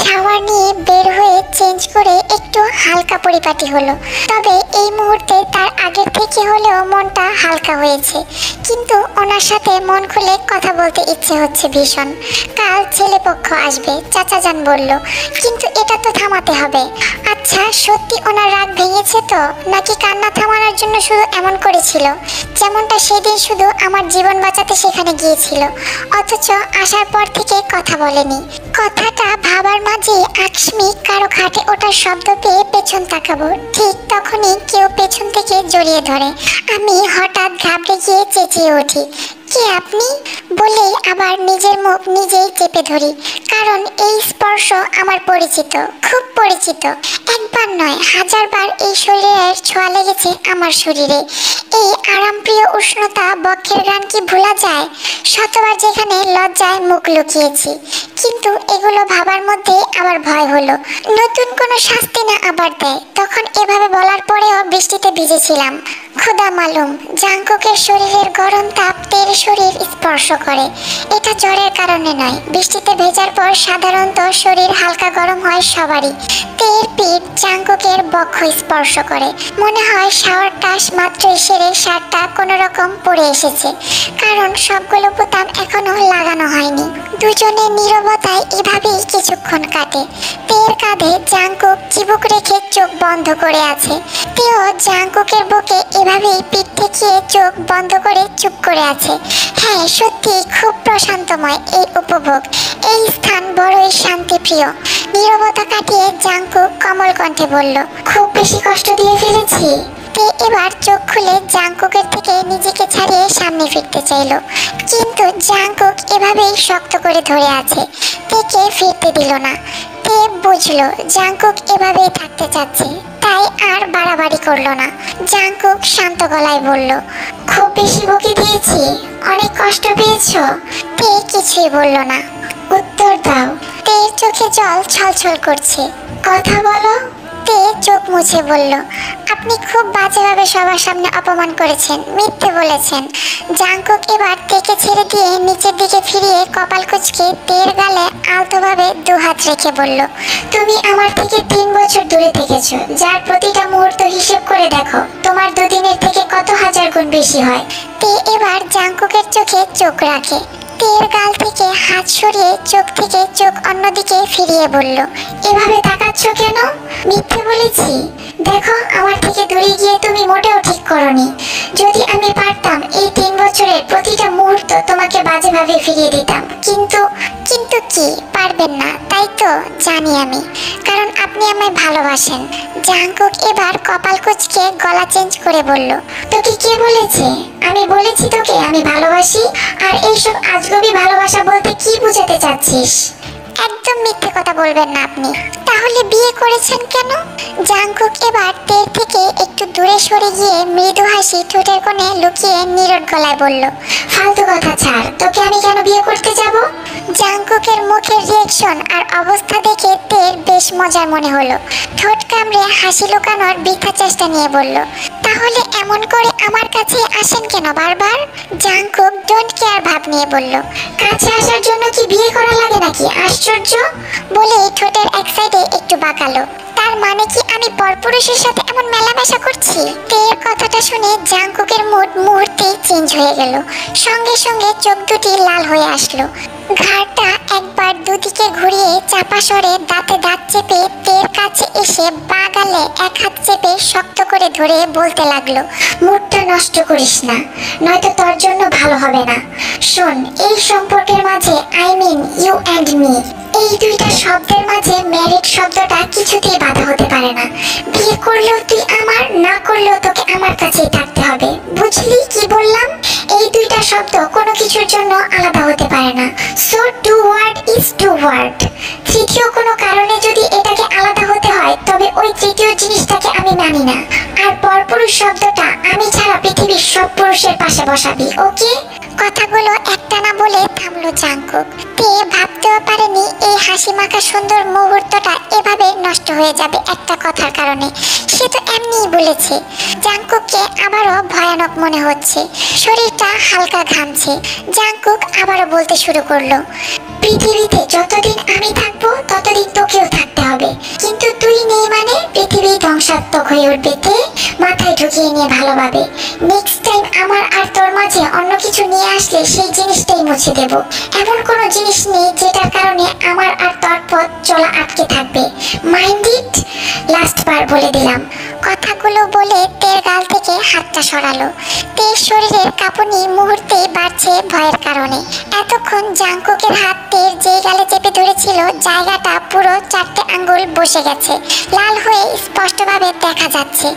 Shower নিয়ে বের হয়ে চেঞ্জ করে একটু হালকা পরিপাটি হলো। তবে এই মুহূর্তে তার আগের থেকে হলেও মনটা হালকা হয়েছে, কিন্তু ওনার সাথে মন খুলে কথা বলতে ইচ্ছে হচ্ছে ভীষণ। কাল ছেলেপক্ষ আসবে চাচাজান বলল, কিন্তু এটা তো থামাতে হবে। আচ্ছা, সত্যি ওনার রাগ ভেঙেছে তো, নাকি কান্না থামানোর জন্য শুধু এমন করেছিল, যেমনটা সেদিন শুধু আমার জীবন বাঁচাতে সেখানে গিয়েছিল, অথচ আসার পর থেকে কথা বলেনি? কথাটা ভাবার মাঝে আকস্মিক কারো খাটে ওঠার শব্দ পেয়ে পেছন তাকাবো, ঠিক তখনই কেউ পেছন থেকে জড়িয়ে ধরে। আমি হঠাৎ ঘাবড়ে গিয়ে চেঁচিয়ে উঠি, কে আপনি? বলেই আবার নিজের মুখ নিজেই চেপে ধরি, কারণ এই স্পর্শ আমার পরিচিত, খুব পরিচিত। একবার নয়, হাজারবার এই শরীরের ছোঁয়া লেগেছে আমার শরীরে। এই আরামপ্রিয় উষ্ণতা, বক্ষের গান কি ভোলা যায়? শতবার যেখানে লজ্জায় মুখ লুকিয়েছি, কিন্তু এগুলো ভাবার মধ্যে আবার ভয় হলো, নতুন কোনো শাস্তি না আবার দেয়। তখন এভাবে বলার পরেও বৃষ্টিতে ভিজেছিলাম। খুদা মালুম, জাংকুকের শরীরের গরম তাপ তের শরীর স্পর্শ করে। এটা জ্বরের কারণে নয়, বৃষ্টিতে ভেজার পর সাধারণত শরীর হালকা গরম হয় সবারই। তের পিঠ জাংকুকের বক্ষ স্পর্শ করে। মনে হয় শাওয়ারটা মাত্রই সেরে শার্টটা কোনো রকম পরে এসেছে, কারণ সবগুলো বোতাম এখনো লাগানো হয়নি। দুজনের নীরবতায় এভাবেই কিছুক্ষণ কাটে। তের কাঁধে জাংকুক চিবুক রেখে চোখ বন্ধ করে আছে। তেও জাংকুকের বুকে এভাবেই পিঠ ঠেকিয়ে চোখ বন্ধ করে চুপ করে আছে। হ্যাঁ, সত্যি খুব প্রশান্তময় এই উপভোগ। এই স্থান বড়ই শান্তিপ্রিয়। নীরবতা কাটিয়ে জাংকুক কোমল কণ্ঠে বলল, খুব বেশি কষ্ট দিয়ে ফেলেছি? তে এবার চোখ খুলে জাংকুকের থেকে নিজেকে ছাড়িয়ে সামনে ফিরতে চাইল, কিন্তু জাংকুক এভাবেই শক্ত করে ধরে আছে। তেকে ফিরতে দিল না। তে বুঝলো জাংকুক এভাবেই থাকতে চাচ্ছে, তাই আর বাড়াবাড়ি করলো না। জাংকুক শান্ত গলায় বলল, খুব বেশি বকে দিয়েছি? অনেক কষ্ট পেয়েছো? তে কিছুই বলল না। উত্তর দাও। তের চোখে জল ছলছল করছে। কথা বলো। তে চোখ মুছে বলল, আপনি খুব বাজেভাবে সবার সামনে অপমান করেছেন, মিথ্যে বলেছেন। জাংকুক এবার তেকে ছেড়ে দিয়ে নিচের দিকে ফিরিয়ে কপাল কুঁচকে তের গালে আলতোভাবে দুহাত রেখে বলল, তুমি আমার থেকে 3 বছর দূরে থেকেছো, যার প্রতিটা মুহূর্ত হিসেব করে দেখো, তোমার দুদিনের থেকে কত হাজার গুণ বেশি হয়। তে এবার জাংকুকের চোখে চোখ রাখে। তের গাল থেকে হাত সরিয়ে চোখ থেকে চোখ অন্যদিকে ফিরিয়ে বলল, এভাবে তাকাচ্ছ কেন? মিথ্যে বলেছি? দেখো, আমার থেকে দূরে গিয়ে তুমি মোটেও ঠিক করনি। যদি আমি পারতাম এই 3 বছরের প্রতিটা মুহূর্ত তোমাকে বাজেভাবে ফিরিয়ে দিতাম, কিন্তু কিন্তু কি পারবেন না, তাই তো জানি আমি, কারণ আপনি আমায় ভালোবাসেন। জাংকুক এবার কপাল কুঁচকে গলা চেঞ্জ করে বলল, তোকে কে বলেছে? আমি বলেছি তোকে আমি ভালোবাসি? আর এইসব আজগবি ভালোবাসা বলতে কি বোঝাতে চাচ্ছিস? একদম মিথ্যে কথা বলবেন না আপনি। তাহলে বিয়ে করেছেন কেন? জাংকুক এবার তের থেকে একটু দূরে সরে গিয়ে মৃদু হাসি ঠোঁটের কোণে লুকিয়ে নীরব গলায় বলল, ফালতু কথা ছাড়, তোকে আমি কেন বিয়ে করতে যাব? জাংকুকের মুখের রিয়েকশন আর অবস্থা দেখে তের বেশ মজার মনে হলো। ঠোঁট কামড়ে হাসি লুকানোর বৃথা চেষ্টা নিয়ে বলল, তাহলে এমন করে আমার কাছে আসেন কেন বারবার? জাংকুক ডোন্ট কেয়ার ভাব নিয়ে বলল, কাছে আসার জন্য কি বিয়ে করা লাগে নাকি? আশ্চর্য। বলে ঠোঁটের এক সাইডে একটু বাঁকালো। তার মানে কি আমি পরপুরুষের সাথে এমন মেলামেশা করছি? তের কথাটা শুনে জাংকুকের মুড মুহূর্তেই চেঞ্জ হয়ে গেল। সঙ্গে সঙ্গে চোখ দুটি লাল হয়ে আসলো। ঘাড়টা একবার দুদিকে ঘুরিয়ে চাপা স্বরে দাঁতে দাঁত চেপে তের কাছে এসে বা গালে এক হাত চেপে শক্ত করে ধরে বলতে লাগলো, মুডটা নষ্ট করিস না, নয়তো তোর জন্য ভালো হবে না। শোন, এই সম্পর্কের মাঝে I mean you and me, এই দুইটা শব্দের মাঝে ম্যারিড শব্দটা কিছুতেই বাধা হতে পারে না। বিয়ে করলেও তুই আমার, না করলেও তোকে আমার কাছেই থাকতে হবে। বুঝলি কি বললাম? এই দুইটা শব্দ কোনো কিছুর জন্য আলাদা হতে পারে না। So two word is two word. তৃতীয় কোনো কারণে যদি এটাকে আলাদা হতে হয়, তবে ওই তৃতীয় জিনিসটাকে আমি মানি না। আর পরপুরুষ শব্দটা আমি ছাড়া পৃথিবীর সব পুরুষের পাশে বসাবি, ওকে? কথাগুলো একটা না বলে থামলো জাংকুক। তে ভাবতেও পারেনি এই হাসি মাখা সুন্দর মুহূর্তটা এভাবে নষ্ট হয়ে যাবে একটা কথার কারণে। সে তো এমনিই বলেছে। জাংকুককে আবারও ভয়ানক মনে হচ্ছে, শরীরটা হালকা ঘামছে। জাংকুক আবারও বলতে শুরু করলো, পৃথিবীতে যতদিন আমি থাকবো ততদিন তোকেও থাকতে হবে, কিন্তু তুই নেই মানে পৃথিবী ধ্বংসাত্মক হয়ে উঠবে। তে মাথায় ঢুকিয়ে নিয়ে ভালোভাবে, নেক্সট টাইম আমার আর তোর মাঝে অন্য কিছু নিয়ে আসলে সেই জিনিসটাই মুছে দেব। এমন কোনো জিনিস নেই যেটার কারণে আমার আর তোর পথ চলা আটকে থাকবে। মাইন্ড ইট, লাস্ট বার বলে দিলাম। কথাগুলো বলে তের গাল থেকে হাতটা সরালো। তের শরীরের কাঁপুনি মুহূর্তেই বাড়ছে ভয়ের কারণে। এতক্ষণ জাংকুকের হাত তের যেই গালে চেপে ধরেছিল জায়গাটা পুরো 4টে আঙ্গুল বসে গেছে, লাল হয়ে স্পষ্টভাবে দেখা যাচ্ছে।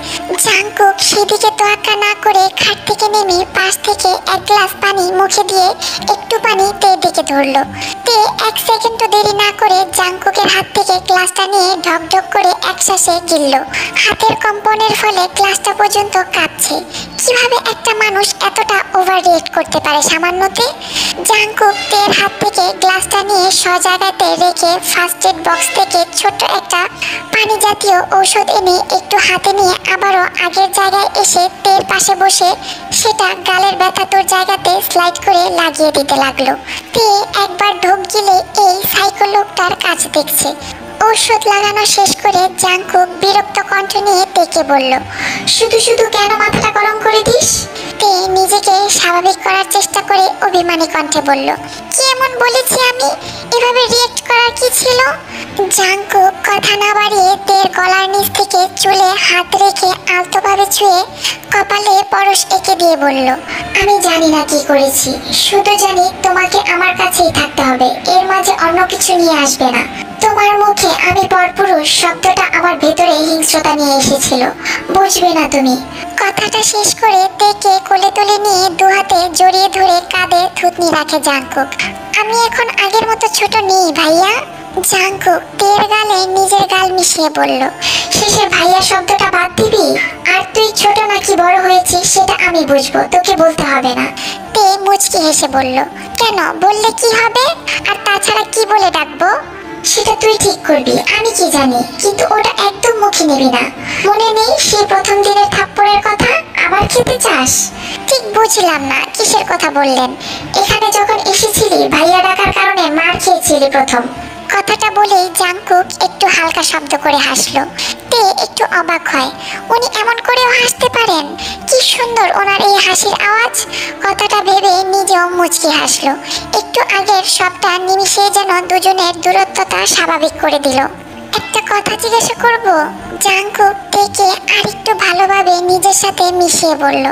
জাংকুক সেদিকে তোয়াক্কা না করে খাট থেকে নেমে পাশ থেকে এক গ্লাস পানি মুখে দিয়ে একটু পানি তের দিকে ধরলো। তে 1 সেকেন্ডও দেরি না করে জাংকুকের হাত থেকে গ্লাসটা নিয়ে ঢক ঢক করে একশ্বাসে গিলল। হাতের কম্পনের ফলে গ্লাসটা পর্যন্ত কাঁপছে। কিভাবে একটা মানুষ এতটা ওভার রিয়েক্ট করতে পারে সামান্যতে? জাংকুক তের হাত থেকে গ্লাসটা নিয়ে সজায়গাতে রেখে ফার্স্ট এড বক্স থেকে ছোট্ট একটা পানি জাতীয় ঔষধ এনে একটু হাতে নিয়ে আবারও আগের জায়গায় এসে তের পাশে বসে সেটা গালের ব্যথাতুর জায়গাতে স্লাইড করে লাগিয়ে দিতে লাগলো। তে একবার ঢোক গিলে এই সাইকো লোকটার কাজ দেখছে। ঔষধ লাগানো শেষ করে জাংকুক বিরক্ত কণ্ঠ নিয়ে তেকে বলল, শুধু শুধু কেন মাথাটা গরম করে দিস? তে নিজেকে স্বাভাবিক করার চেষ্টা করে অভিমানী কণ্ঠে বলল, কি এমন বলেছি আমি? এভাবে রিয়েক্ট করার কি ছিল? জাংকুক কথা না বাড়িয়ে তের গলার নিচ থেকে চুলে হাত রেখে আলতোভাবে ছুঁয়ে কপালে পরশ এঁকে দিয়ে বলল, আমি জানি না কি করেছি, শুধু জানি তোমাকে আমার কাছেই থাকতে হবে, এর মাঝে অন্য কিছু নিয়ে আসবে না। তোমার মুখে আমি পরপুরুষ শব্দটা আমার ভেতরে হিংস্রতা নিয়ে এসেছিল, বুঝবে না তুমি। কথাটা শেষ করে তেকে কোলে তুলে নিয়ে দুহাতে জড়িয়ে ধরে কাঁধে থুতনি রাখে জাংকুক। আমি এখন আগের মতো ছোট নেই ভাইয়া। জাংকুক তের গালে নিজের গাল মিশিয়ে বলল, শেষের ভাইয়া শব্দটা বাদ দিবি? আর তুই ছোট নাকি বড় হয়েছিস সেটা আমি বুঝবো, তোকে বলতে হবে না। তে মুচকি হেসে বলল, কেন, বললে কি হবে? আর তাছাড়া কি বলে ডাকবো? সেটা তুই ঠিক করবি, আমি কি জানি। কিন্তু ওটা একদম মুখে নিবি না। মনে নেই সেই প্রথম দিনের থাপ্পড়ের কথা? আবার খেতে চাস? ঠিক বুঝলাম না কিসের কথা বললেন। এখানে যখন এসেছিলি ভাইয়া ডাকার কারণে মার খেয়েছিলি প্রথম। কথাটা বলেই জাংকুক একটু হালকা শব্দ করে হাসলো। তে একটু অবাক হয়, উনি এমন করেও হাসতে পারেন? কি সুন্দর ওনার এই হাসির আওয়াজ। কথাটা ভেবে নিজেও মুচকি হাসলো। একটু আগের সবটা নিমিষে যেন দুজনের দূরত্বতা স্বাভাবিক করে দিল। একটা কথা জিজ্ঞাসা করব? জাংকুক থেকে আরেকটু ভালোভাবে নিজের সাথে মিশিয়ে বলল,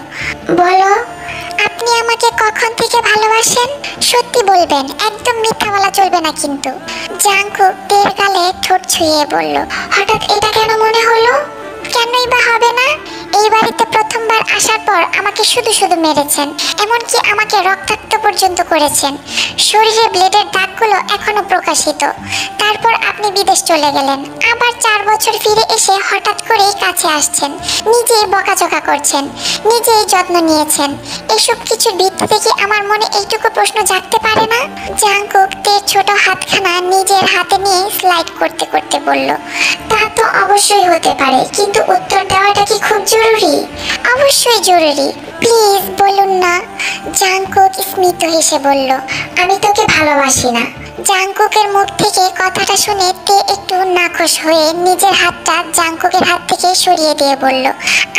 বলো। আপনি আমাকে কখন থেকে ভালোবাসেন? সত্যি বলবেন, একদম মিথ্যা বলা চলবে না কিন্তু। জাংকুক তের গালে ঠোঁট ছুঁয়ে বলল, হঠাৎ এটা কেন মনে হলো? কেনই বা হবে না? এই বাড়িতে প্রথমবার আসার পর আমাকে শুধু শুধু মেরেছেন, এমনকি আমাকে রক্তাক্ত পর্যন্ত করেছেন। শরীরে ব্লেডের দাগগুলো এখনো প্রকাশিত। তারপর আপনি বিদেশ চলে গেলেন, আবার 4 বছর ফিরে এসে হঠাৎ করেই কাছে আসছেন, নিজেই বকাঝকা করছেন, নিজেই যত্ন নিয়েছেন। এসব কিছুর ভিত্তিতে কি আমার মনে এইটুকু প্রশ্ন জাগতে পারে না? জাংকুক তের ছোট হাতখানা নিজের হাতে নিয়ে স্লাইড করতে করতে বলল, তা তো অবশ্যই হতে পারে, কিন্তু উত্তর দেওয়াটা কি খুব জরুরি? অবশ্যই জরুরি, প্লিজ বলুন না। জাংকুক স্মিত হেসে বলল, আমি তোকে ভালোবাসি না। জাংকুকের মুখ থেকে কথাটা শুনে তে একটু নাখোশ হয়ে নিজের হাতটা জাংকুকের হাত থেকে সরিয়ে দিয়ে বলল,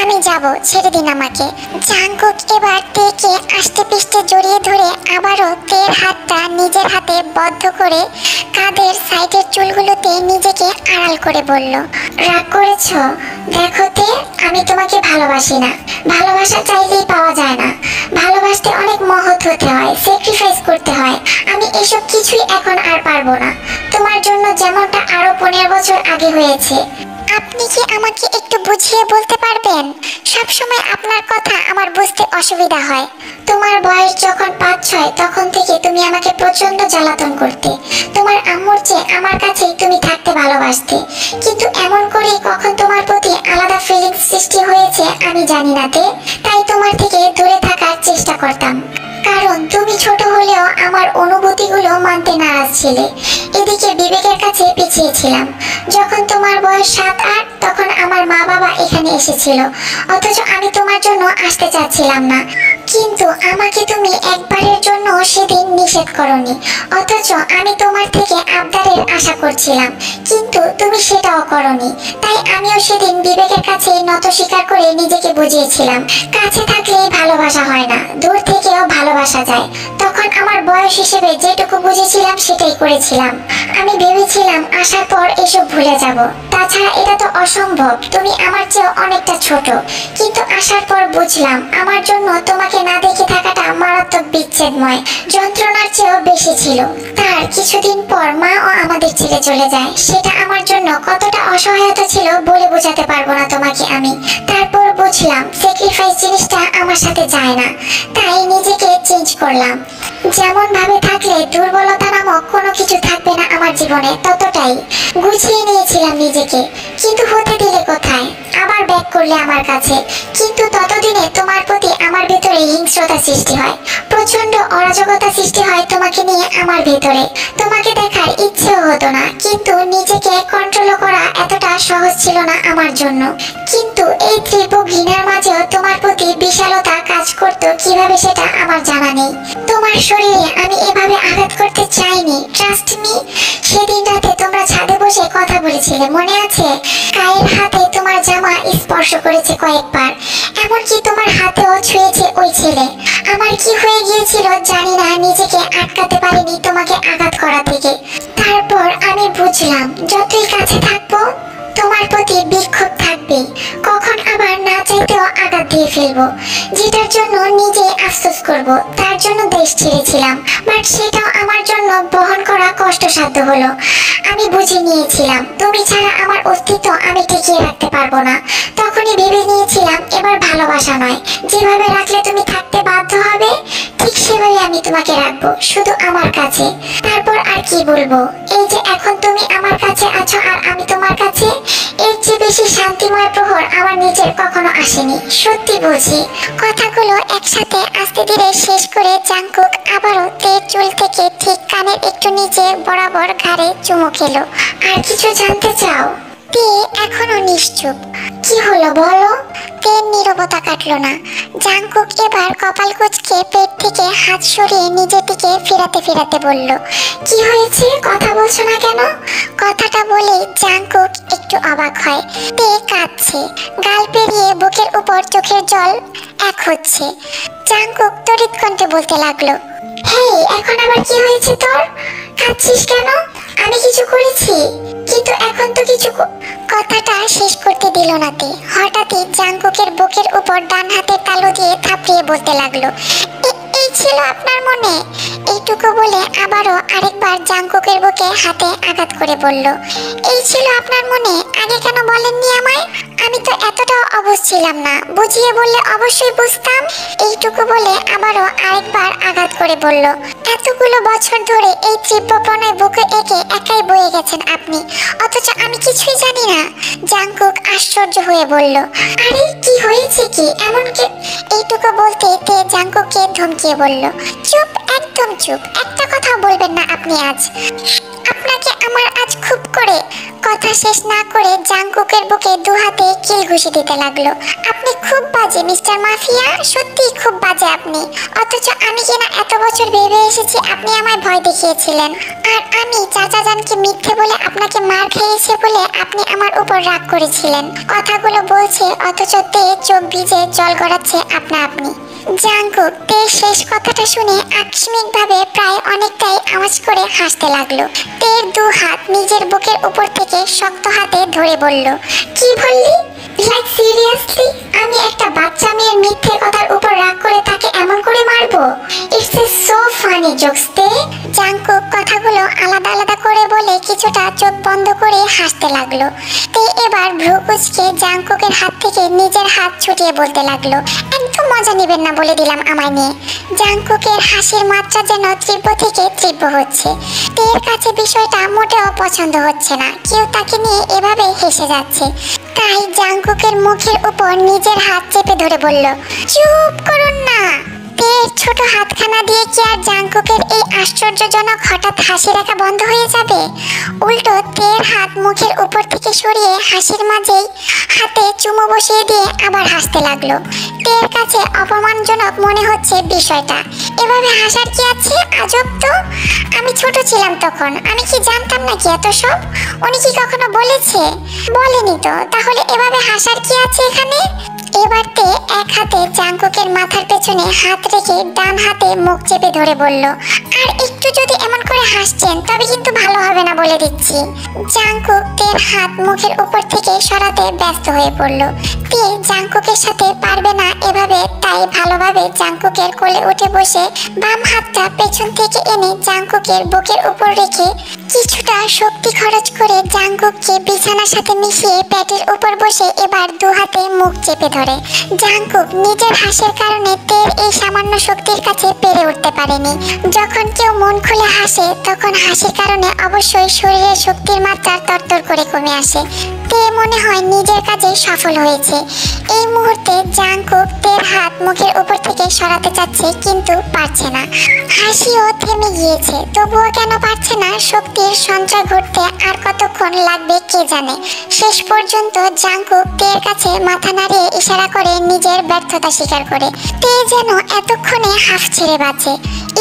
আমি যাব, ছেড়ে দিন আমাকে। জাংকুক এবার তেকে আষ্টে পিষ্টে জড়িয়ে ধরে আবারও তের হাতটা নিজের হাতে বদ্ধ করে কাঁধের সাইডের চুলগুলোতে নিজেকে আড়াল করে বলল, রাগ করেছ? দেখো তে, আমি তোমাকে ভালোবাসি না। ভালোবাসা চাইলেই পাওয়া যায় না, ভালোবাসতে অনেক মহৎ হতে হয়, স্যাক্রিফাইস করতে হয়। আমি এসব কিছুই এখন আর পারবো না, তোমার জন্য যেমনটা আরো 15 বছর আগে হয়েছে। আপনি কি আমাকে একটু বুঝিয়ে বলতে পারবেন? সবসময় আপনার কথা আমার বুঝতে অসুবিধা হয়। তোমার বয়স যখন 5-6 তখন থেকে তুমি আমাকে প্রচন্ড জ্বালাতন করতে। তোমার আম্মুর চেয়ে আমার কাছেই তুমি থাকতে ভালোবাসতে, কিন্তু এমন করে কখন তোমার প্রতি আলাদা ফিলিংস সৃষ্টি হয়েছে আমি জানি না তে। তাই তোমার থেকে দূরে থাকার চেষ্টা করতাম, কারণ তুমি এগুলো মানতে নারাজ ছিলে। এদিকে বিবেকের কাছে পিছিয়েছিলাম। যখন তোমার বয়স 7-8 তখন আমার মা বাবা এখানে এসেছিল, অথচ আমি তোমার জন্য আসতে চাচ্ছিলাম না। কিন্তু আমাকে তুমি একবারের জন্য সেদিন নিষেধ করনি, অথচ আমি তোমার থেকে আবদারের আশা করছিলাম, কিন্তু তুমি সেটাও করনি। তাই আমিও সেদিন বিবেকের কাছে নত স্বীকার করে নিজেকে বুঝিয়েছিলাম, কাছে থাকলেই ভালোবাসা হয় না, দূর থেকেও ভালোবাসা যায়। তখন আমার বয়স হিসেবে যেটুকু বুঝেছিলাম সেটাই করেছিলাম। আমি ভেবেছিলাম আসার পর এসব ভুলে যাব, তাছাড়া এটা তো অসম্ভব, তুমি আমার চেয়ে অনেকটা ছোট। কিন্তু আসার পর বুঝলাম আমার জন্য তোমাকে না দেখে থাকাটা মারাত্মক বিচ্ছেদময়, যন্ত্রণার চেয়েও বেশি ছিল। তার কিছুদিন পর মাও আমাদের ছেড়ে চলে যায়। সেটা আমার জন্য কতটা অসহায়তা ছিল বলে বোঝাতে পারবো না তোমাকে আমি। তারপর বুঝলাম স্যাক্রিফাইস জিনিসটা আমার সাথে যায় না, তাই নিজেকে চেঞ্জ করলাম। যেমন ভাবে থাকলে দুর্বলতা নামক কোনো কিছু থাকবে না আমার জীবনে, ততটাই গুছিয়ে নিয়েছিলাম নিজেকে। কিন্তু হতে দিলে কোথায়, আবার ব্যাক করলে আমার কাছে। কিন্তু ততদিনে তোমার প্রতি আমার ভেতরে হিংস্রতা সৃষ্টি হয়, প্রচন্ড অরাজকতা সৃষ্টি হয় তোমাকে নিয়ে আমার ভেতরে। তোমাকে দেখার ইচ্ছেও হতো না, কিন্তু নিজেকে কন্ট্রোল করা এতটা সহজ ছিল না আমার জন্য। কিন্তু এই তীব্র ঘৃণার মাঝেও তোমার প্রতি বিশালতা কাজ করতো কিভাবে সেটা আমার জানা নেই। তোমার শরীরে আমি এভাবে আঘাত করতে চাইনি, ট্রাস্ট মি। সেদিন রাতে তোমরা ছাদে বসে কথা বলেছিলে, মনে আছে? কায়ের হাতে তোমার জামা স্পর্শ করেছে কয়েকবার, এমনকি তোমার হাতেও ছুঁয়েছে ওই ছেলে। আমার কি হয়ে গিয়েছিল জানি না, নিজেকে আটকাতে পারিনি তোমাকে আঘাত করা থেকে। তারপর আমি বুঝলাম যতই কাছে থাকবো তোমার প্রতি বিক্ষোভ থাকবে, কখন আবার না চাইতেও আঘাত দিয়ে ফেলবো, যেটার জন্য নিজে আফসোস করব। তার জন্য দেশ ছেড়েছিলাম, বাট সেটাও আমার জন্য বহন করা কষ্টসাধ্য হলো। আমি বুঝে নিয়েছিলাম তুমি ছাড়া আমার অস্তিত্ব আমি টিকিয়ে রাখতে পারবো না। তখনই ভেবে নিয়েছিলাম এবার ভালোবাসা নয়, যেভাবে রাখলে তুমি থাকতে বাধ্য হবে ঠিক সেভাবে আমি তোমাকে রাখবো, শুধু আমার কাছে। তারপর আর কি বলবো, এই যে এখন তুমি আমার কাছে আছো আর আমি তোমার কাছে, এর চেয়ে বেশি শান্তিময় প্রহর আমার নিজের কখনো আসেনি, সত্যি বলছি। কথাগুলো একসাথে আস্তে ধীরে শেষ করে জাংকুক আবারও তের চুল থেকে ঠিক কানের একটু নিচে বরাবর ঘাড়ে চুমু খেলো। আর কিছু জানতে চাও? তে এখনো নিশ্চুপ। কি হলো বলো? তের নীরবতা কাটলো না। জাংকুক এবার কপাল কুঁচকে পেট থেকে হাত সরিয়ে নিজের দিকে ফেরাতে ফেরাতে বলল, কি হয়েছে, কথা বলছো না কেন? কথাটা বলে জাংকুক একটু অবাক হয়। তে কাঁদছে, গাল পেরিয়ে বুকের উপর চোখের জল এক হচ্ছে। জাংকুক তড়িৎ কণ্ঠে বলতে লাগলো, হেই, এখন আবার কি হয়েছে তোর? কাঁদছিস কেন? আমি কিছু করেছি? কিন্তু এখন তো কিছু। কথাটা শেষ করতে দিল না তে। হঠাৎই জাংকুকের বুকের উপর ডান হাতের তালু দিয়ে থাপড়িয়ে বলতে লাগলো, এই ছিল আপনার মনে? এইটুকু বলে আবারও আরেকবার জাংকুকের বুকে হাতে আঘাত করে বলল, এই ছিল আপনার মনে? আগে কেন বলেননি আমায়? আমি তো এতটাও অবুঝ ছিলাম না, বুঝিয়ে বললে অবশ্যই বুঝতাম। এইটুকু বলে আবারও আরেকবার আঘাত করে বলল, এতগুলো বছর ধরে এই তীব্র প্রণয় বুকে একে একাই বয়ে গেছেন আপনি, অথচ আমি কিছুই জানি না। জাংকুক আশ্চর্য হয়ে বলল, আরে কি হয়েছে কি এমন কি? এইটুকু বলতে তে জাংকুককে ধমকিয়ে বলল, চুপ, একদম চুপ, একটা কথাও বলবেন না আপনি আজ। আপনাকে আমার আজ খুব করে। কথা শেষ না করে জাংকুকের বুকে দু হাতে কিল ঘুষি দিতে লাগলো। আপনি খুব বাজে মিস্টার মাফিয়া, সত্যি খুব বাজে আপনি। অথচ আমি কিনা এত বছর ভেবে এসেছি আপনি আমায় ভয় দেখিয়েছিলেন, আর আমি চাচা জানকে মিথ্যে বলে আপনাকে মার খেয়েছে বলে আপনি আমার উপর রাগ করেছিলেন। কথাগুলো বলছে অথচ তে চোখ ভিজে জল গড়াচ্ছে আপনা আপনি। জাংকুক তের শেষ কথাটা শুনে আকস্মিকভাবে প্রায় অনেকটাই আওয়াজ করে হাসতে লাগলো। তের দু হাত নিজের বুকের উপর থেকে শক্ত হাতে ধরে বলল, কি বললি? Like seriously? আমি একটা বাচ্চা মেয়ের মিথ্যে কথার উপর রাগ করে তাকে এমন করে মারবো? It's a so funny jokes তে। জাংকুক কথাগুলো আলাদা আলাদা করে বলে কিছুটা চোখ বন্ধ করে হাসতে লাগলো। তে এবার ভ্রু কুঁচকে জাংকুকের হাত থেকে নিজের হাত ছুটিয়ে বলতে লাগলো, একদম মজা নেবেন না বলে দিলাম আমায় নিয়ে। জাংকুকের হাসির মাত্রা যেন তীব্র থেকে তীব্র হচ্ছে। তের কাছে বিষয়টা মোটেও পছন্দ হচ্ছে না, কেউ তাকে নিয়ে এভাবে হেসে যাচ্ছে। তাই জাংকুকের মুখের উপর নিজের হাত চেপে ধরে বলল, চুপ করুন না। তের ছোট হাতখানা দিয়ে কি আর জাংকুকের এই আশ্চর্যজনক হঠাৎ হাসি রাখা বন্ধ হয়ে যাবে? উল্টো তের হাত মুখের উপর থেকে সরিয়ে হাসির মাঝেই হাতে চুমু বসিয়ে দিয়ে আবার হাসতে লাগলো। তের কাছে অপমানজনক মনে হচ্ছে বিষয়টা। এভাবে হাসার কি আছে? আজব তো। আমি ছোট ছিলাম তখন, আমি কি জানতাম নাকি এত সব? উনি কি কখনো বলেছে? বলেনি তো, তাহলে এভাবে হাসার কি আছে এখানে? এবার তে এক হাতে জাংকুকের মাথার পেছনে হাত রেখে ডান হাতে মুখ চেপে ধরে বলল, আর একটু যদি এমন করে হাসছেন তবে কিন্তু ভালো হবে না বলে দিচ্ছি। জাংকুক তের হাত মুখের উপর থেকে সরাতে ব্যস্ত হয়ে পড়ল। তে জাংকুকের সাথে পারবে না এভাবে, তাই ভালোভাবে জাংকুকের কোলে উঠে বসে বাম হাতটা পেছন থেকে এনে জাংকুকের বুকের উপর রেখে কিছুটা শক্তি খরচ করে জাংকুককে বিছানার সাথে মিশিয়ে পেটের উপর বসে এবার দু হাতে মুখ চেপে ধরে। জাংকুক নিজের হাসির কারণে তের এই সামান্য শক্তির কাছে পেরে উঠতে পারেনি। যখন কেউ মন খুলে হাসে তখন হাসির কারণে অবশ্যই শরীরের শক্তির মাত্রা তরতর করে কমে আসে। তে মনে হয় নিজের কাজে সফল হয়েছে। এই মুহূর্তে জাংকুক তের হাত মুখের উপর থেকে সরাতে চাচ্ছে কিন্তু পারছে না। হাসিও থেমে গিয়েছে, তবুও কেন পারছে না? শক্তির সঞ্চয় ঘটতে আর কতক্ষণ লাগবে কে জানে। শেষ পর্যন্ত জাংকুক তের কাছে মাথা নাড়িয়ে ইশারা করে নিজের ব্যর্থতা স্বীকার করে। তে যেন এতক্ষণে হাফ ছেড়ে বাঁচে।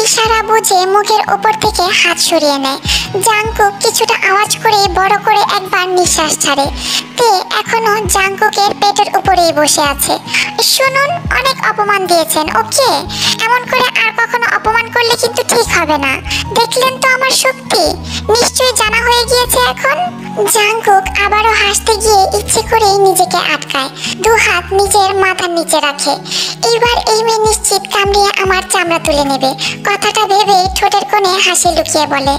ইশারা বুঝে মুখের উপর থেকে হাত সরিয়ে নেয়। জাংকুক কিছুটা আওয়াজ করে বড় করে একবার নিঃশ্বাস ছাড়ে। তে এখনো জাংকুকের পেটের উপরেই বসে আছে। শুনুন, অনেক অপমান দিয়েছেন, ওকে? এমন করে আর কখনো অপমান করলে কিন্তু ঠিক হবে না। দেখলেন তো আমার শক্তি, নিশ্চয়ই জানা হয়ে গিয়েছে এখন। জাংকুক আবারও হাসতে গিয়ে ইচ্ছে করেই নিজেকে আটকায়, দু হাত নিজের মাথার নিচে রাখে। এবার এই মেয়ে নিশ্চিত কামড়িয়ে আমার চামড়া তুলে নেবে। কথাটা ভেবে ঠোঁটের কোণে হাসি লুকিয়ে বলে,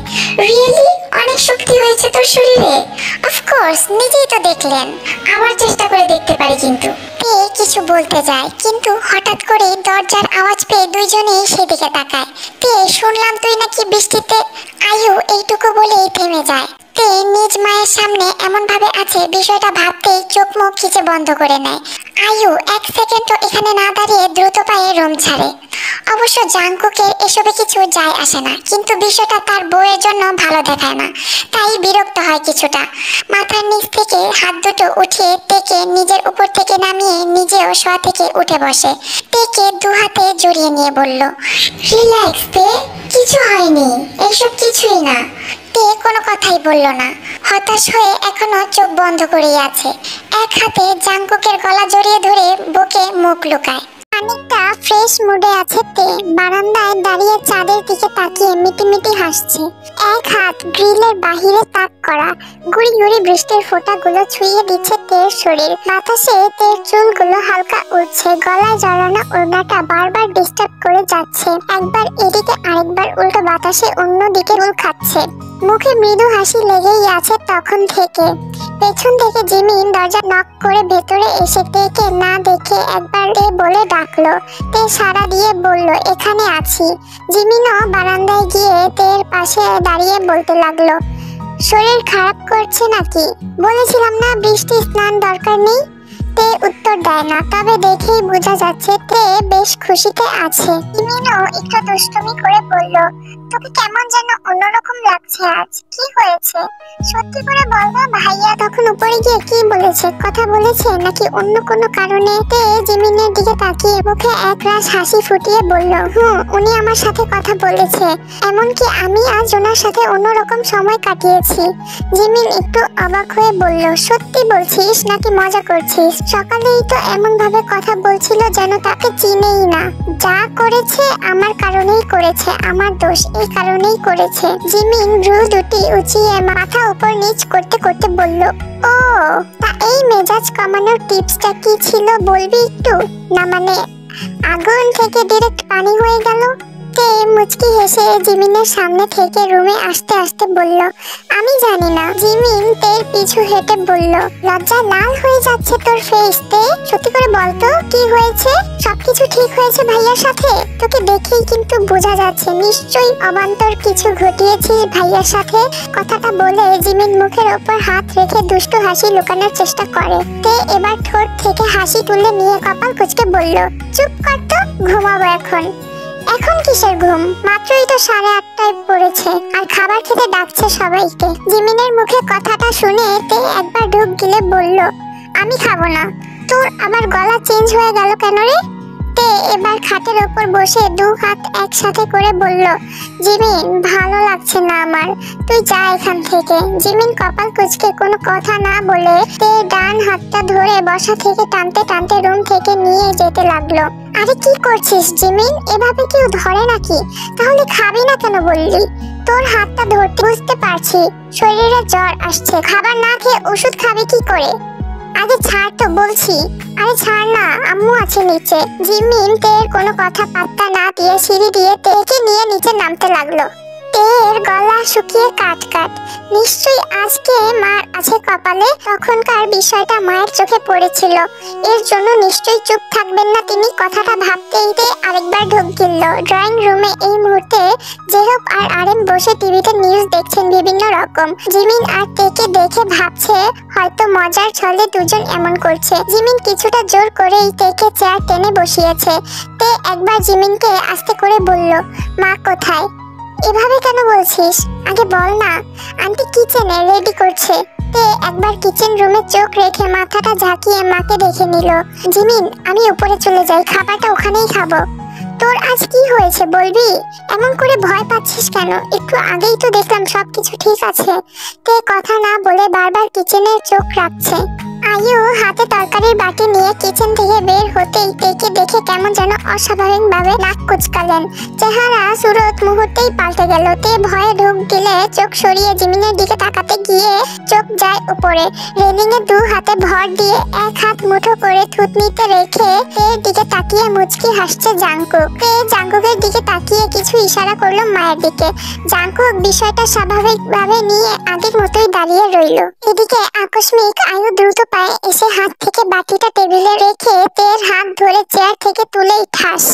রিয়েলি অনেক শক্তি হয়েছে তোর শরীরে? অফকোর্স, নিজেই তো দেখলেন। আবার চেষ্টা করে দেখতে পারি কিন্তু। তে কিছু বলতে যায়, কিন্তু হঠাৎ করে দরজার আওয়াজ পেয়ে দুইজনেই সেদিকে তাকায়। তে শুনলাম তুই নাকি বৃষ্টিতে। আয়ু এইটুকু বলেই থেমে যায়। তে নিজ মায়ের সামনে এমন ভাবে আছে বিষয়টা ভাবতেই চোখ মুখ খিচে বন্ধ করে নেয়। আয়ু এক সেকেন্ডও এখানে না দাঁড়িয়ে দ্রুত পায়ে রুম ছাড়ে। অবশ্য জাংকুকের এসবে কিছু যায় আসে না, কিন্তু বিষয়টা তার বউয়ের জন্য ভালো দেখায় না, তাই বিরক্ত হয় কিছুটা। মাথার নিচ থেকে হাত দুটো উঠিয়ে তেকে নিজের উপর থেকে নামিয়ে নিজেও শোয়া থেকে উঠে বসে। তেকে দু হাতে জড়িয়ে নিয়ে বলল, রিল্যাক্স তে, কিছু হয়নি, এসব কিছুই না। তে কোনো কথাই বলল না, হতাশ হয়ে এখনো চোখ বন্ধ করেই আছে। এক হাতে জাংকুকের গলা জড়িয়ে ধরে বুকে মুখ লুকায়। খানিকটা ফ্রেশ মুডে আছে তে, বারান্দায় দাঁড়িয়ে চাঁদের দিকে তাকিয়ে মিটিমিটি হাসছে। এক হাত গ্রিলের বাহিরে তাক করা, গুড়ি গুড়ি বৃষ্টির ফোঁটাগুলো ছুঁয়ে দিচ্ছে তের শরীর। বাতাসে তের চুলগুলো হালকা উড়ছে, গলায় জড়ানো ওড়নাটা বারবার ডিস্টার্ব করে যাচ্ছে। একবার এদিকে আরেকবার উল্টো বাতাসে অন্যদিকে উল খাচ্ছে। মুখে মৃদু হাসি লেগেই আছে তখন থেকে। পেছন থেকে জিমিন দরজা নক করে ভেতরে এসে তেকে না দেখে একবার তে বলে ডাকলো। তে সাড়া দিয়ে বলল, এখানে আছি। জিমিনও বারান্দায় গিয়ে তের পাশে দাঁড়িয়ে বলতে লাগলো, শরীর খারাপ করছে নাকি? বলেছিলাম না বৃষ্টি স্নান দরকার নেই। তে উত্তর দেয় না, তবে দেখেই বোঝা যাচ্ছে তে বেশ খুশিতে আছে। জিমিনও একটু দুষ্টুমি করে বলল, তোকে কেমন যেন অন্যরকম লাগছে আজ, কি হয়েছে? সত্যি করে বল না, ভাইয়া তখন উপরে গিয়ে কি বলেছে? কথা বলেছে নাকি অন্য কোনো কারণে? তে জিমিনের দিকে তাকিয়ে মুখে একরাশ হাসি ফুটিয়ে বলল, উনি আমার সাথে কথা বলেছে, এমনকি আমি আজ ওনার সাথে অন্যরকম সময় কাটিয়েছি। জিমিন একটু অবাক হয়ে বলল, সত্যি বলছিস নাকি মজা করছিস? সকালেই তো এমন ভাবে কথা বলছিল যেন তাকে চিনেই না। যা করেছে আমার কারণেই করেছে, আমার দোষ, এই কারণেই করেছে। জিমিন ভ্রু দুটি উঁচিয়ে মাথা উপর নিচ করতে করতে বলল, ও তা এই মেজাজ কমানোর টিপসটা কি ছিল বলবি একটু? না মানে আগুন থেকে ডিরেক্ট পানি হয়ে গেল। তে মুচকি হেসে জিমিনের সামনে থেকে রুমে আসতে আসতে বলল, আমি জানি না। জিমিন তের পিছু হেঁটে বলল, লজ্জা লাল হয়ে যাচ্ছে তোর ফেস তে, সত্যি করে বলতো কি হয়েছে? সবকিছু ঠিক হয়েছে ভাইয়ার সাথে? তোকে দেখেই কিন্তু বোঝা যাচ্ছে নিশ্চয়ই অবান্তর কিছু ঘটিয়েছিস ভাইয়ার সাথে। কথাটা বলে জিমিন মুখের ওপর হাত রেখে দুষ্টু হাসি লুকানোর চেষ্টা করে। তে এবার ঠোঁট থেকে হাসি তুলে নিয়ে কপাল কুঁচকে বলল, চুপ কর তো, ঘুমাবো এখন। এখন কিসের ঘুম? মাত্রই তো 8:30টায় পড়েছে আর খাবার খেতে ডাকছে সবাইকে। জিমিনের মুখে কথাটা শুনে তে একবার ঢোক গিলে বলল, আমি খাবো না। তোর আবার গলা চেঞ্জ হয়ে গেল কেন রে? তে এবার খাটের ওপর বসে 2 হাত একসাথে করে বলল, জিমিন ভালো লাগছে না আমার, তুই যা এখান থেকে। জিমিন কপাল কুঁচকে কোনো কথা না বলে তে ডান হাতটা ধরে বসা থেকে টানতে টানতে রুম থেকে নিয়ে যেতে লাগলো। আরে কি করছিস জিমিন? এভাবে কেউ ধরে নাকি? তাহলে খাবি না কেন বললি? তোর হাতটা ধরতে বুঝতে পারছি শরীরে জ্বর আসছে, খাবার না খেয়ে ওষুধ খাবি কি করে? আগে ছাড় তো বলছি। আরে ছাড় না, আম্মু আছে নিচে। জিমিন তের কোনো কথা পাত্তা না দিয়ে সিঁড়ি দিয়ে তেকে নিয়ে নিচে নামতে লাগলো। তের গলা শুকিয়ে কাট কাট, নিশ্চয়ই আজকে মার আছে কপালে। তখনকার বিষয়টা মায়ের চোখে পড়েছিল, এর জন্য নিশ্চয়ই চুপ থাকবেন না তিনি। কথাটা ভাবতেই তে আরেকবার ঢোক গিলল। ড্রয়িং রুমে এই মুহূর্তে জেহব আর আরেম বসে টিভিতে নিউজ দেখছেন বিভিন্ন রকম। জিমিন আর তেকে দেখে ভাবছে হয়তো মজার ছলে দুজন এমন করছে। জিমিন কিছুটা জোর করেই তেকে চেয়ার টেনে বসিয়েছে। তে একবার জিমিনকে আস্তে করে বলল, মা কোথায়? এভাবে কেন বলছিস? আগে বল না। আন্টি কিচেনে রেডি করছে। তে একবার কিচেন রুমে চোখ রেখে মাথাটা ঝাঁকিয়ে মাকে দেখে নিল। জিমিন, আমি উপরে চলে যাই, খাবারটা ওখানেই খাবো। তোর আজ কি হয়েছে বলবি? এমন করে ভয় পাচ্ছিস কেন? একটু আগেই তো দেখলাম সবকিছু ঠিক আছে। তে কথা না বলে বারবার কিচেনের চোখ রাখছে। আয়ু হাতে তরকারির বাটি নিয়ে কিচেন থেকে বের হতেই তেকে দেখে কেমন যেন অস্বাভাবিকভাবে নাক কুচকালেন। চেহারা সুরত মুহূর্তেই পাল্টে গেল। তে ভয়ে ঢোক গিলে চোখ সরিয়ে জিমিনের দিকে তাকাতে গিয়ে চোখ যায় উপরে। রেলিং এ 2 হাতে ভর দিয়ে 1 হাত মুঠো করে থুতনিতে রেখে তের দিকে তাকিয়ে মুচকি হাসছে জাংকুক। তে জাংকুকের দিকে তাকিয়ে কিছু ইশারা করলো মায়ের দিকে। জাংকুক বিষয়টা স্বাভাবিকভাবে নিয়ে আগের মতোই দাঁড়িয়ে রইল। এদিকে আকস্মিক আয়ু দ্রুত পায়ে এসে হাত থেকে বাটিটা টেবিলে রেখে তের হাত ধরে চেয়ার থেকে তুলেই ঠাস।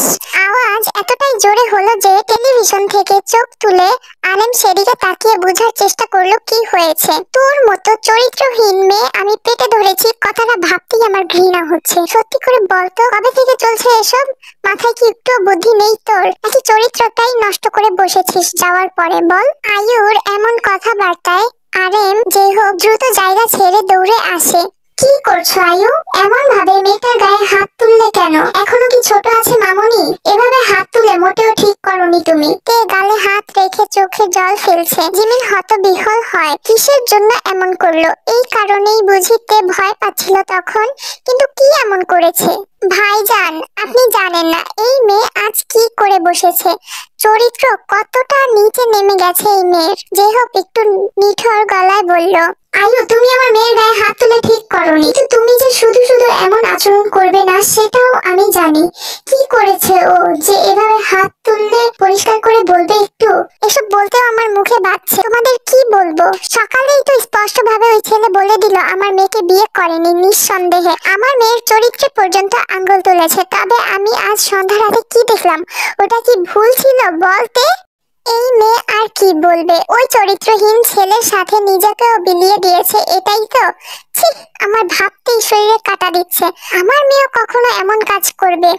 আওয়াজ এতটাই জোরে হলো যে টেলিভিশন থেকে চোখ তুলে আলেম সেদিকে তাকিয়ে বোঝার চেষ্টা করলো কি হয়েছে। তোর মতো চরিত্রহীন মেয়ে আমি পেটে ধরেছি, কথাটা ভাবতেই আমার ঘৃণা হচ্ছে। সত্যি করে বলতো, কবে থেকে চলছে এসব? মাথায় কি একটু বুদ্ধি নেই তোর? নাকি চরিত্রটাই নষ্ট করে বসেছিস যাওয়ার পরে? বল। আয়ুর এমন কথাবার্তায় আরেম যে হোক দ্রুত জায়গা ছেড়ে দৌড়ে আসে। কি করছো আয়ু? এমন ভাবে মেয়েটার গায়ে হাত তুললে কেন? এখনো কি ছোট আছে মামুনি? এভাবে হাত তুলে মোটেও ঠিক করনি তুমি। তে গালে হাত রেখে চোখে জল ফেলছে। জিমিন হতবিহ্বল হয়, কিসের জন্য এমন করলো? এই কারণেই বুঝি তে ভয় পাচ্ছিল তখন। কিন্তু কি এমন করেছে? ভাইজান, আপনি জানেন না এই মেয়ে আজ কি করে বসেছে। চরিত্র কতটা নিচে নেমে গেছে এই মেয়ের। যে হোক একটু নিঠুর গলায় বলল, আয়ু তুমি আমার মেয়ের গায়ে হাত তুলে ঠিক করনি, কিন্তু তুমি যে শুধু শুধু এমন আচরণ করবে না সেটাও আমি জানি। কি করেছে ও যে এভাবে হাত তুললে পরিষ্কার করে বলবে একটু? এসব বলতেও আমার মুখে বাজছে। তোমাদের কি বলবো? সকালেই তো স্পষ্ট ভাবে ওই ছেলে বলে দিল আমার মেয়েকে বিয়ে করেনি। নিঃসন্দেহে আমার মেয়ের চরিত্রে পর্যন্ত আঙ্গুল তুলেছে। তবে আমি আজ সন্ধ্যা রাতে কি দেখলাম, ওটা কি ভুল ছিল বলতে? এই মেয়ে আর কি বলবে? ওই চরিত্রহীন ছেলের সাথে নিজেকেও বিলিয়ে দিয়েছে, এটাই তো। ছি, আমার ভাবতেই শরীরে কাটা দিচ্ছে। আমার মেয়েও কখনো এমন কাজ করবে?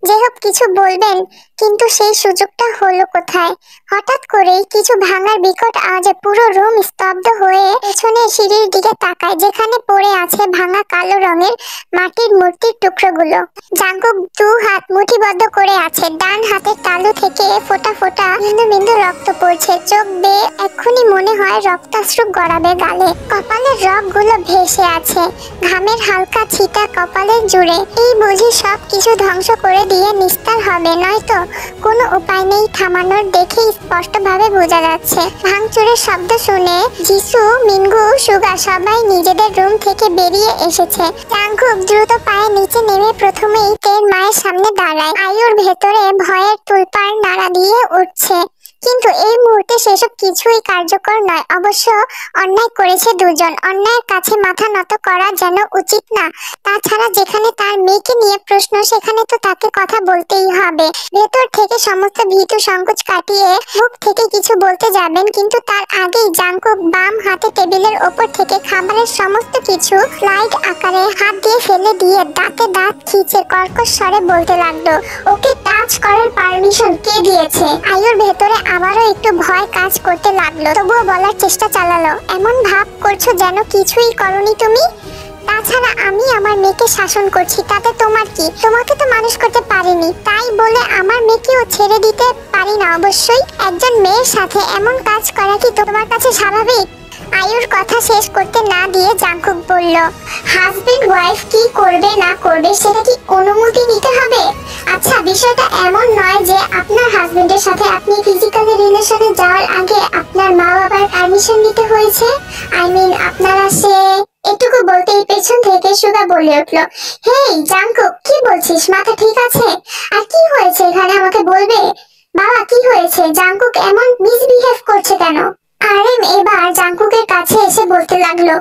যে হোক কিছু বলবেন, কিন্তু সেই সুযোগটা হলো কোথায়? হঠাৎ করেই কিছু ভাঙার বিকট আওয়াজে পুরো রুম স্তব্ধ হয়ে পেছনে সিঁড়ির দিকে তাকায়, যেখানে পড়ে আছে ভাঙা কালো রঙের মাটির মূর্তির টুকরোগুলো। জাঙ্কুক 2 হাত মুঠিবদ্ধ করে আছে। ডান হাতের তালু থেকে ফোঁটা ফোঁটা বিন্দু বিন্দু রক্ত পড়ছে। চোখ বেয়ে এক্ষুনি মনে হয় রক্তাশ্রু গড়াবে গালে। কপালের রগগুলো ভেসে আছে, ঘামের হালকা ছিটা কপালের জুড়ে। এই বুঝি সব কিছু ধ্বংস করে দিয়ে নিস্তার হবে, নয়তো কোনো উপায় নেই থামানোর। দেখেই স্পষ্টভাবে বোঝা যাচ্ছে। ভাঙচুরের শব্দ শুনে জিসু, মিনগু, সুগা সবাই নিজেদের রুম থেকে বেরিয়ে এসেছে। জাংকুক দ্রুত পায়ে নিচে নেমে প্রথমেই তের মায়ের সামনে দাঁড়ায়। আয়ুর ভেতরে ভয়ের তুলপাড় নাড়া দিয়ে উঠছে। কিন্তু এই মুহূর্তে সেসব কিছুই কার্যকর নয়। অবশ্য অন্যায় করেছে দুজন, অন্যায়ের কাছে মাথা নত করা যেন উচিত না। তাছাড়া যেখানে তার মেয়েকে নিয়ে প্রশ্ন, সেখানে তো তাকে কথা বলতেই হবে। ভেতর থেকে সমস্ত ভীতু সংকোচ কাটিয়ে মুখ থেকে কিছু বলতে যাবেন, কিন্তু তার আগেই জাংকুক বাম হাতে টেবিলের ওপর থেকে খাবারের সমস্ত কিছু স্লাইড আকারে হাত দিয়ে ফেলে দিয়ে দাঁতে দাঁত খিঁচে কর্কশ স্বরে বলতে লাগলো, ওকে টাচ করার পারমিশন কে দিয়েছে? আয়ুর ভেতরে আবারও একটু ভয় কাজ করতে লাগলো, তবুও বলার চেষ্টা চালালো, এমন ভাব করছো যেন কিছুই করনি তুমি। তাছাড়া আমি আমার মেয়েকে শাসন করছি, তাতে তোমার কি? তোমাকে তো মানুষ করতে পারিনি, তাই বলে আমার মেয়েকেও ছেড়ে দিতে পারি না। অবশ্যই একজন মেয়ের সাথে এমন কাজ করা কি তোমার কাছে স্বাভাবিক? আয়ুর কথা শেষ করতে না দিয়ে জাংকুক বলল, হাজবেন্ড ওয়াইফ কি করবে না করবে সেটা কি অনুমতি নিতে হবে? আচ্ছা, বিষয়টা এমন নয় যে আপনার হাজবেন্ডের সাথে আপনি ফিজিক্যালি রিলেশনে যাওয়ার আগে আপনার মা বাবার পারমিশন নিতে হয়েছে। আই মিন আপনারা সে এটুকু বলতেই পেছন থেকে সুগা বলে উঠলো, হেই জাংকুক, কি বলছিস? মাথা ঠিক আছে? আর কি হয়েছে এখানে আমাকে বলবে? বাবা কি হয়েছে? জাংকুক এমন মিসবিহেভ করছে কেন? আরেম এবার জাংকুকের কাছে এসে বলতে লাগলো,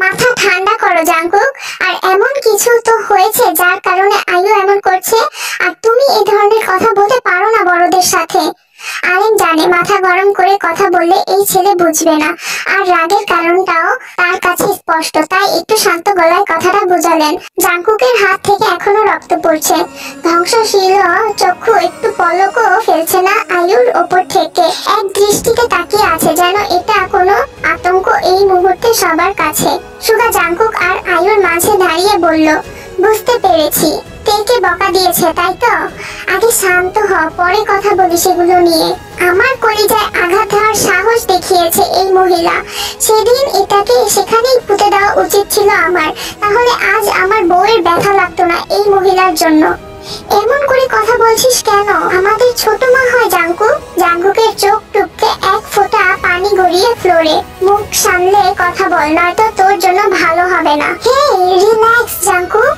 মাথা ঠান্ডা করো জাংকুক, আর এমন কিছু তো হয়েছে যার কারণে আয়ু এমন করছে, আর তুমি এই ধরনের কথা বলতে পারো না বড়দের সাথে। আরেম জানে মাথা গরম করে কথা বললে এই ছেলে বুঝবে না, আর রাগের কারণটাও তার কাছে স্পষ্ট, তাই একটু শান্ত গলায় কথাটা বোঝালেন। জাংকুকের হাত থেকে এখনো রক্ত পড়ছে, ধ্বংসশীল চক্ষু একটু পলকও ফেলছে না আয়ুর ওপর থেকে, এক দৃষ্টিতে তাকিয়ে আছে যেন এটা কোনো আতঙ্ক এই মুহূর্তে সবার কাছে। সুগা জাংকুক আর আয়ুর মাঝে দাঁড়িয়ে বলল, বুঝতে পেরেছি, তেকে বকা দিয়েছে তাই তো? আগে শান্ত হ, পরে কথা বলি সেগুলো নিয়ে। আমার কলিজায় আঘাত দেওয়ার সাহস দেখিয়েছে এই মহিলা, সেদিন এটাকে সেখানেই পুঁতে দেওয়া উচিত ছিল আমার, তাহলে আজ আমার বউয়ের ব্যথা লাগতো না এই মহিলার জন্য। এমন করে কথা বলছিস কেন? আমাদের ছোট মা হয় জাংকুক। জাংকুকের চোখ টুপকে এক ফোঁটা পানি গড়িয়ে ফ্লোরে, মুখ সামলে কথা বল, নয়তো তোর জন্য ভালো হবে না। হেই রিল্যাক্স জাংকুক,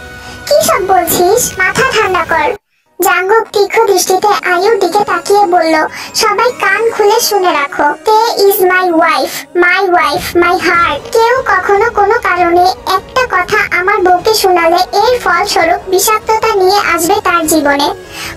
কি সব বলছিস? মাথা ঠান্ডা কর। জাংকুক তীক্ষ্ণ দৃষ্টিতে আয়ুর দিকে তাকিয়ে বলল, সবাই কান খুলে শুনে রাখো, তে is my wife, my heart. কেউ কখনো কোনো কারণে একটা কথা আমার বউকে শোনালে এর ফলস্বরূপ বিষাক্ততা নিয়ে আসবে তার জীবনে।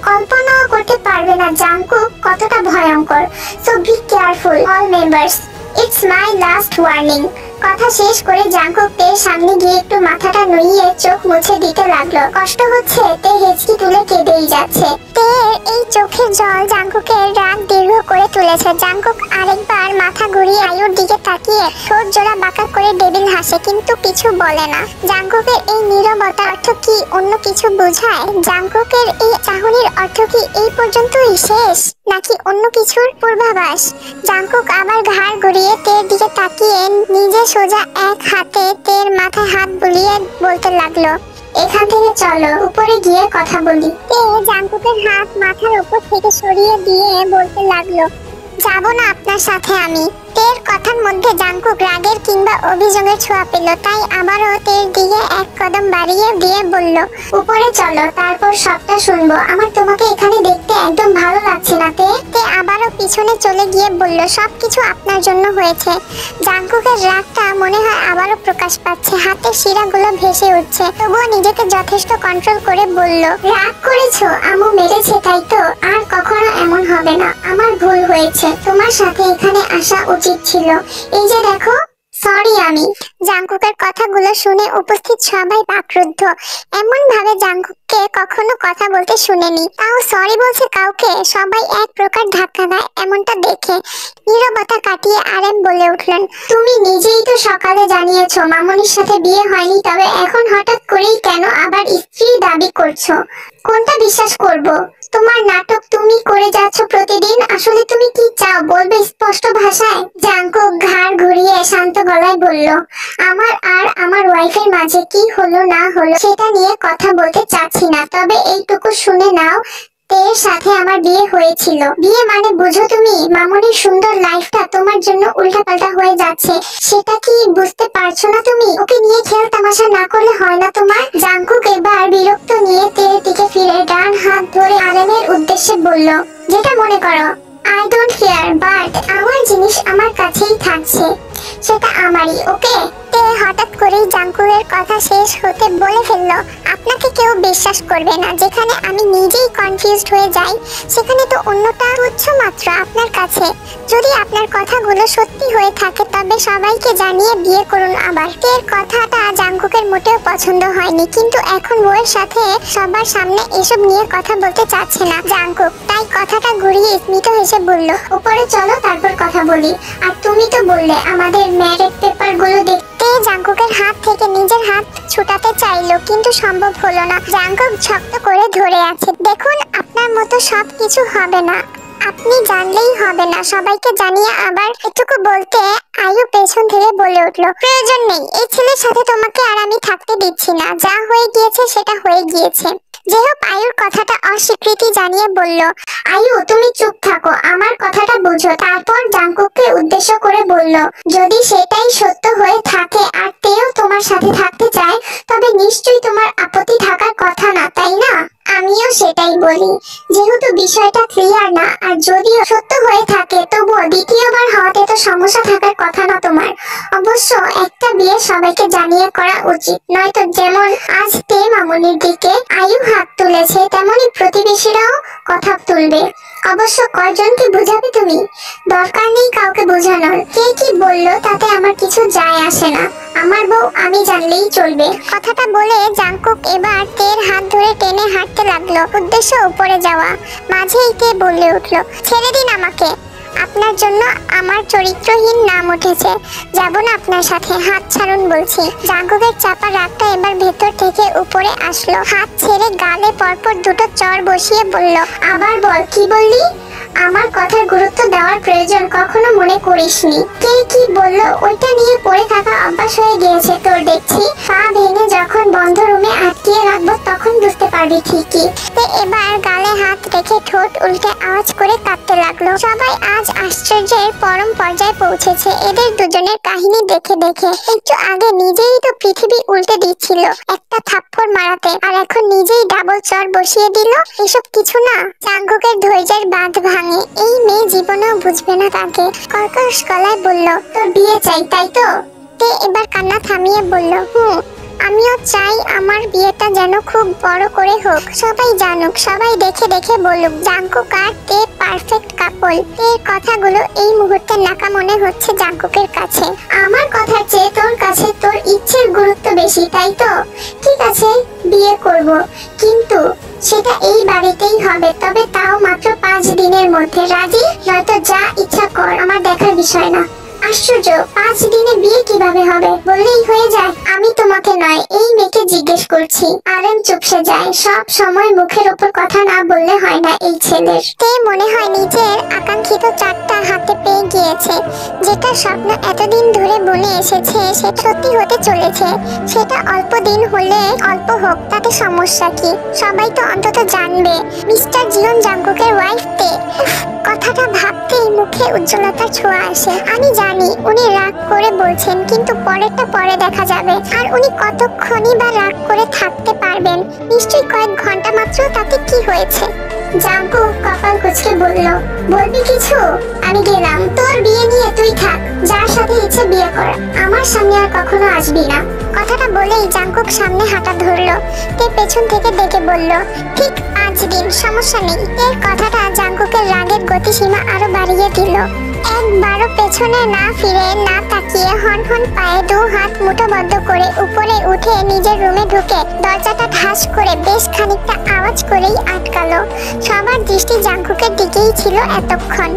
কল্পনাও করতে পারবে না জাংকুক কতটা ভয়ঙ্কর। So be careful all members, it's my last warning. কথা শেষ করে জাংকুক তের সামনে গিয়ে একটু মাথাটা নুইয়ে চোখ মুছে দিতে লাগলো। কষ্ট হচ্ছে, তে হেঁচকি তুলে কেঁদেই যাচ্ছে। তের এই চোখের জল জাংকুকের রাগ দীর্ঘ করে তুলেছে। জাংকুক আরেকবার মাথা ঘুরিয়ে আয়ুর দিকে তাকিয়ে ঠোঁট জোড়া বাঁকা করে ডেবিল হাসে, কিন্তু কিছু বলে না। জাংকুকের এই নীরবতার অর্থ কি অন্য কিছু বোঝায়? জাংকুকের এই চাহনির অর্থ কি এই পর্যন্তই শেষ, নাকি অন্য কিছুর পূর্বাভাস? জাংকুক আবার ঘাড় ঘুরিয়ে তের দিকে তাকিয়ে নিজে সোজা এক হাতে তের মাথায় হাত বুলিয়ে বলতে লাগলো, এখান থেকে চলো, উপরে গিয়ে কথা বলি। তে জাংকুকের হাত মাথার উপর থেকে সরিয়ে দিয়ে বলতে লাগলো, যাব না আপনার সাথে আমি। তের কথার মধ্যে জাংকুক রাগের কিংবা অভিযোগের ছোঁয়া পেল, তাই আবারও তের দিকে এক কদম বাড়িয়ে দিয়ে বলল, উপরে চলো, তারপর সবটা শুনবো। আমার তোমাকে এখানে দেখতে একদম ভালো লাগছে না তে। তে আবারও পিছনে চলে গিয়ে বলল, সবকিছু আপনার জন্য হয়েছে। জাংকুকের রাগটা মনে হয় আবারও প্রকাশ পাচ্ছে, হাতের শিরাগুলো ভেসে উঠছে, তবুও নিজেকে যথেষ্ট কন্ট্রোল করে বলল, রাগ করেছো? আম্মু মেরেছে তাই তো? আর কখনো এমন হবে না, আমার ভুল হয়েছে, তোমার সাথে এখানে আসা উচিত ছিল। এই যে দেখো, সরি আমি। জাংকুকের কথাগুলো শুনে উপস্থিত সবাই বাকরুদ্ধ। এমন ভাবে জাংকুককে কখনো কথা বলতে শুনেনি, তাও সরি বলছে কাউকে। সবাই এক প্রকার ধাক্কা দেয় এমনটা দেখে। নীরবতা কাটিয়ে আরেম বলে উঠলেন, তুমি নিজেই তো সকালে জানিয়েছো মামনির সাথে বিয়ে হয়নি, তবে এখন হঠাৎ করেই কেন আবার স্ত্রী দাবি করছো? কোনটা বিশ্বাস করব? তোমার নাটক তুমি করে যাচ্ছ প্রতিদিন। আসলে তুমি কি চাও বলবে স্পষ্ট ভাষায়? জাংকুক ঘাড় ঘুরিয়ে শান্ত গলায় বলল, আমার আর আমার ওয়াইফের মাঝে কি হলো না হলো সেটা নিয়ে কথা বলতে চাচ্ছি না, তবে এইটুকু শুনে নাও, তের সাথে আমার বিয়ে হয়েছিল। বিয়ে মানে বুঝো তুমি? মামনির সুন্দর লাইফটা তোমার জন্য উল্টাপাল্টা হয়ে যাচ্ছে, সেটা কি বুঝতে পারছো না তুমি? ওকে নিয়ে খেল তামাশা না করলে হয় না তোমার? জাংকুক এবার বিরক্ত নিয়ে তের দিকে ফিরে ডান হাত ধরে আরেমের উদ্দেশ্যে বলল, যেটা মনে করো। আই ডোন্ট কেয়ার, জিনিস আমার কাছেই থাকছে, সেটা আমারই, ওকে? তে হঠাৎ করেই জাঙ্কুকের কথা শেষ হতে বলে ফেললো, আপনাকে কেউ বিশ্বাস করবে না। যেখানে আমি নিজেই কনফিউজড হয়ে যাই, সেখানে তো অন্যটা তুচ্ছ মাত্র আপনার কাছে। যদি আপনার কথাগুলো সত্যি হয়ে থাকে তবে সবাইকে জানিয়ে বিয়ে করুন আবার। তের কথাটা জাঙ্কুকের মোটেও পছন্দ হয়নি, কিন্তু এখন বউয়ের সাথে সবার সামনে এসব নিয়ে কথা বলতে চাচ্ছে না জাঙ্কুক, তাই কথাটা ঘুরিয়ে স্মিত হেসে বলল, উপরে চলো তারপর কথা বলি। আর তুমি তো বললে আমাদের ম্যারেজ পেপার গুলো দেখতে। জাঙ্কুকের হাত থেকে নিজের হাত ছুটাতে চাইলো, কিন্তু সম্ভব হলো না। জাঙ্কুক শক্ত করে ধরে আছে। দেখুন, আপনার মতো সব কিছু হবে না, আপনি জানলেই হবে না, সবাইকে জানিয়ে আবার এটুকু বলতে আয়ু পেছন থেকে বলে উঠলো, প্রয়োজন নেই, এই ছেলের সাথে তোমাকে আর আমি থাকতে দিচ্ছি না, যা হয়ে গিয়েছে সেটা হয়ে গিয়েছে। যেহোক আয়ুর কথাটা অস্বীকৃতি জানিয়ে বলল, আয়ু তুমি চুপ থাকো, আমার কথাটা বুঝো। তারপর জাঙ্কুককে উদ্দেশ্য করে বলল, যদি সেটাই সত্য হয়ে থাকে আর তেও তোমার সাথে থাকতে চায়, তবে নিশ্চয়ই তোমার আপত্তি থাকার কথা না, তাই না? আমিও সেটাই বলি, যেহেতু বিষয়টা ক্লিয়ার না, আর যদিও সত্য হয়ে থাকে তবুও দ্বিতীয়বার হওয়াতে তো সমস্যা থাকার কথা না তোমার। অবশ্য একটা বিয়ে সবাইকে জানিয়ে করা উচিত, নয়তো যেমন আজ তে মামুনির দিকে আয়ু হাত তুলেছে, তেমনি প্রতিবেশীরাও কথা তুলবে। অবশ্য কয়জনকে বুঝাবে তুমি? দরকার নেই কাউকে বোঝানোর, কে কি বললো তাতে আমার কিছু যায় আসে না, আমার বউ আমি জানলেই চলবে। কথাটা বলে জাঙ্কুক এবার তের হাত ধরে টেনে হাঁটতে লাগলো, উদ্দেশ্য উপরে যাওয়া। মাঝেই তে বলে উঠলো, ছেড়ে দিন আমাকে, আপনার জন্য আমার চরিত্রহীন নাম উঠেছে, যাব না আপনার সাথে, হাত ছাড়ুন বলছি। জাঙ্কুকের চাপা রাগটা এবার ভেতর থেকে উপরে আসলো, হাত ছেড়ে গালে পরপর দুটো চড় বসিয়ে বলল, আবার বল, কি বললি? আমার কথার গুরুত্ব দেওয়ার প্রয়োজন কখনো মনে করিসনি। কে কি বললো ওইটা নিয়ে পড়ে থাকা অভ্যাস হয়ে গিয়েছে তোর দেখছি। পা ভেঙে যখন বন্ধ রুমে আটকিয়ে রাখবো তখন বুঝতে পারবি ঠিকই। তে এবার গালে হাত রেখে ঠোঁট উল্টে আওয়াজ করে কাঁদতে লাগলো। সবাই আজ আশ্চর্যের পরম পর্যায়ে পৌঁছেছে এদের দুজনের কাহিনী দেখে দেখে। একটু আগে নিজেই তো পৃথিবী উল্টে দিচ্ছিল একটা থাপ্পড় মারাতে, আর এখন নিজেই ডাবল চর বসিয়ে দিল। এসব কিছু না, জাঙ্কুকের ধৈর্যের বাঁধ ভাঙে। এই মেয়ে জীবনেও বুঝবে না তাকে। কর্কশ গলায় বলল, তোর বিয়ে চাই তাই তো? তে এবার কান্না থামিয়ে বলল, আমিও চাই আমার বিয়েটা যেন খুব বড় করে হোক, সবাই জানুক, সবাই দেখে দেখে বলুক জাঙ্কুক আর তে পারফেক্ট কাপল। এর কথাগুলো এই মুহূর্তে নাকা মনে হচ্ছে জাঙ্কুকের কাছে। আমার কথার চেয়ে তোর কাছে তোর ইচ্ছের গুরুত্ব বেশি তাই তো? ঠিক আছে, বিয়ে করব, কিন্তু সেটা এই বাড়িতেই হবে, তবে তাও মাত্র 5 দিনের মধ্যে। রাজি? নয়তো যা ইচ্ছা কর, আমার দেখার বিষয় না। আশ্চর্য, 5 দিনে বিয়ে কিভাবে হবে? বললেই হয়ে যায়। আমি তোমাকে নয়, এই মেয়েকে জিজ্ঞেস করছি। আরেম চুপসে যায়। সব সময় মুখের উপর কথা না বললে হয় না এই ছেলের। তে মনে হয় নিজের আকাঙ্ক্ষিত চারটা হাতে পেয়ে গিয়েছে। যেটা স্বপ্ন এতদিন ধরে বনে এসেছে সেটা সত্যি হতে চলেছে। সেটা অল্প দিন হলে অল্প হোক, তাতে সমস্যা কি? সবাই তো অন্তত জানবে মিস্টার জিওন জাঙ্কুকের ওয়াইফ তে। কথাটা ভাবতেই মুখে উজ্জ্বলতার ছোঁয়া আসে। আমি জানি উনি রাগ করে বলছেন, কিন্তু পরেরটা পরে দেখা যাবে। আর উনি কতক্ষণই বা রাগ করে থাকতে পারবেন? নিশ্চয়ই কয়েক ঘন্টা মাত্র, তাতে কি হয়েছে? জাঙ্কুক কপাল কুঁচকে বলল, বলবি কিছু? আমি গেলাম, তোর বিয়ে নিয়ে তুই থাক, যার সাথে ইচ্ছে বিয়ে কর, আমার সামনে আর কখনো আসবি না। কথাটা বলেই জাঙ্কুক সামনে হাঁটা ধরলো। তে পেছন থেকে ডেকে বলল, ঠিক 5 দিন, সমস্যা নেই। এর কথাটা জাঙ্কুকের রাগের গতিসীমা আরো বাড়িয়ে দিল। একবারও পেছনে না ফিরে না তাকিয়ে হনহন পায়ে 2 হাত মুঠোবদ্ধ করে উপরে উঠে নিজের রুমে ঢুকে দরজাটা ঠাস করে বেশ খানিকটা আওয়াজ করেই আটকালো। সবার দৃষ্টি জাঙ্কুকের দিকেই ছিল এতক্ষণ।